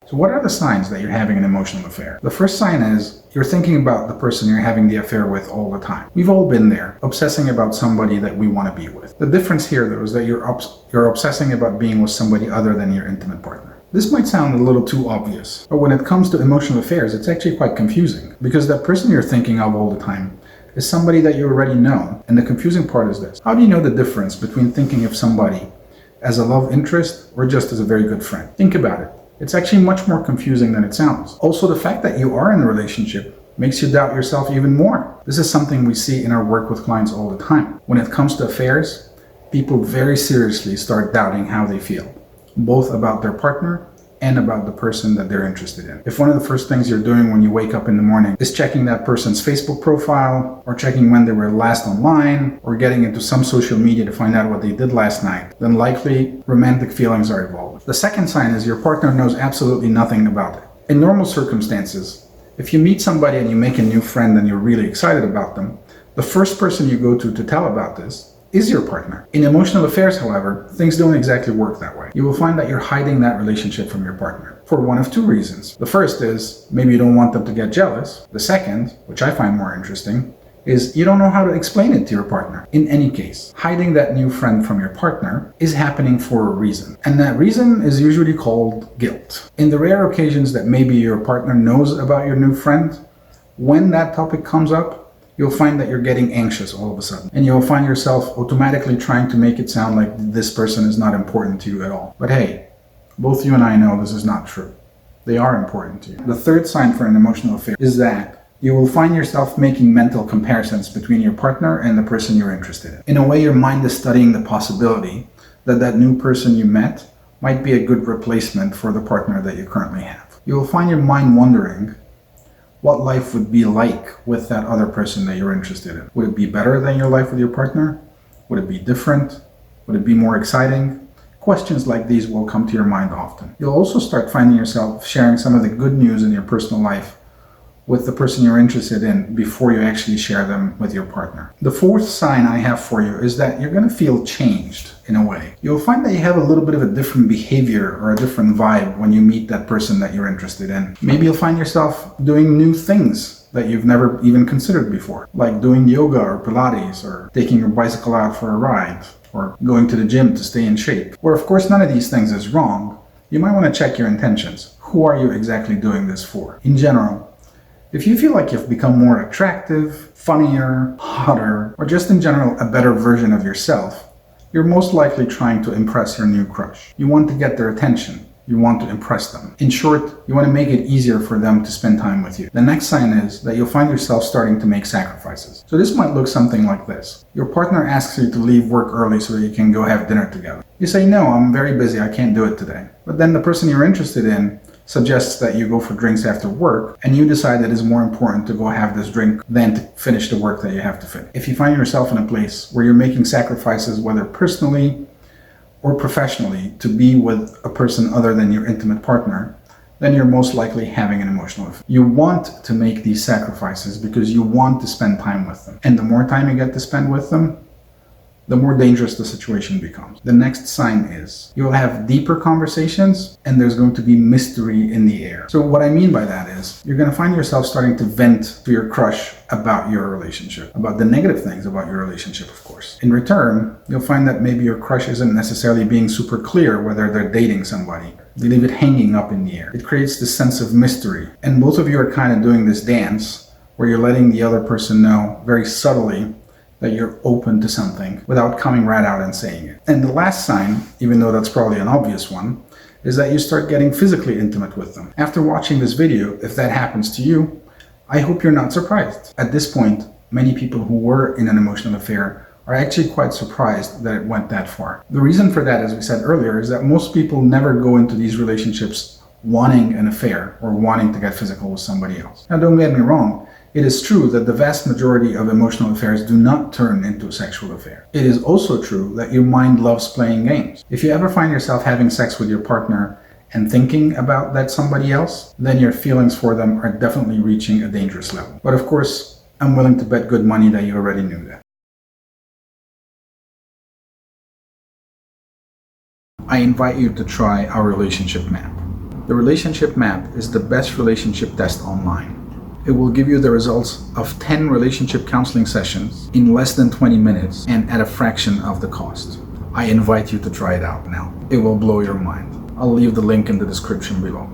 So what are the signs that you're having an emotional affair? The first sign is you're thinking about the person you're having the affair with all the time. We've all been there, obsessing about somebody that we want to be with. The difference here, though, is that you're obsessing about being with somebody other than your intimate partner. This might sound a little too obvious, but when it comes to emotional affairs, it's actually quite confusing, because that person you're thinking of all the time is somebody that you already know. And the confusing part is this: how do you know the difference between thinking of somebody as a love interest or just as a very good friend? Think about it. It's actually much more confusing than it sounds. Also, the fact that you are in a relationship makes you doubt yourself even more. This is something we see in our work with clients all the time. When it comes to affairs, people very seriously start doubting how they feel, both about their partner and about the person that they're interested in. If one of the first things you're doing when you wake up in the morning is checking that person's Facebook profile, or checking when they were last online, or getting into some social media to find out what they did last night, then likely romantic feelings are involved. The second sign is your partner knows absolutely nothing about it. In normal circumstances, if you meet somebody and you make a new friend and you're really excited about them, the first person you go to tell about this is your partner. In emotional affairs, however, things don't exactly work that way. You will find that you're hiding that relationship from your partner for one of two reasons. The first is maybe you don't want them to get jealous. The second, which I find more interesting, is you don't know how to explain it to your partner. In any case, hiding that new friend from your partner is happening for a reason. And that reason is usually called guilt. In the rare occasions that maybe your partner knows about your new friend, when that topic comes up, you'll find that you're getting anxious all of a sudden. And you'll find yourself automatically trying to make it sound like this person is not important to you at all. But hey, both you and I know this is not true. They are important to you. The third sign for an emotional affair is that you will find yourself making mental comparisons between your partner and the person you're interested in. In a way, your mind is studying the possibility that that new person you met might be a good replacement for the partner that you currently have. You will find your mind wondering what life would be like with that other person that you're interested in. Would it be better than your life with your partner? Would it be different? Would it be more exciting? Questions like these will come to your mind often. You'll also start finding yourself sharing some of the good news in your personal life with the person you're interested in before you actually share them with your partner. The fourth sign I have for you is that you're going to feel changed in a way. You'll find that you have a little bit of a different behavior or a different vibe when you meet that person that you're interested in. Maybe you'll find yourself doing new things that you've never even considered before, like doing yoga or Pilates, or taking your bicycle out for a ride, or going to the gym to stay in shape. Where of course none of these things is wrong, you might want to check your intentions. Who are you exactly doing this for? In general, if you feel like you've become more attractive, funnier, hotter, or just in general a better version of yourself, you're most likely trying to impress your new crush. You want to get their attention. You want to impress them. In short, you want to make it easier for them to spend time with you. The next sign is that you'll find yourself starting to make sacrifices. So this might look something like this. Your partner asks you to leave work early so that you can go have dinner together. You say, no, I'm very busy, I can't do it today. But then the person you're interested in suggests that you go for drinks after work, and you decide that it's more important to go have this drink than to finish the work that you have to finish. If you find yourself in a place where you're making sacrifices, whether personally or professionally, to be with a person other than your intimate partner, then you're most likely having an emotional affair. You want to make these sacrifices because you want to spend time with them. And the more time you get to spend with them, the more dangerous the situation becomes. The next sign is you'll have deeper conversations and there's going to be mystery in the air. So what I mean by that is you're going to find yourself starting to vent to your crush about your relationship, about the negative things about your relationship, of course. In return, you'll find that maybe your crush isn't necessarily being super clear whether they're dating somebody. They leave it hanging up in the air. It creates this sense of mystery. And both of you are kind of doing this dance where you're letting the other person know very subtly that you're open to something without coming right out and saying it. And the last sign, even though that's probably an obvious one, is that you start getting physically intimate with them. After watching this video, if that happens to you, I hope you're not surprised. At this point, many people who were in an emotional affair are actually quite surprised that it went that far. The reason for that, as we said earlier, is that most people never go into these relationships wanting an affair or wanting to get physical with somebody else. Now, don't get me wrong. It is true that the vast majority of emotional affairs do not turn into a sexual affair. It is also true that your mind loves playing games. If you ever find yourself having sex with your partner and thinking about that somebody else, then your feelings for them are definitely reaching a dangerous level. But of course, I'm willing to bet good money that you already knew that. I invite you to try our relationship map. The relationship map is the best relationship test online. It will give you the results of 10 relationship counseling sessions in less than 20 minutes and at a fraction of the cost. I invite you to try it out now. It will blow your mind. I'll leave the link in the description below.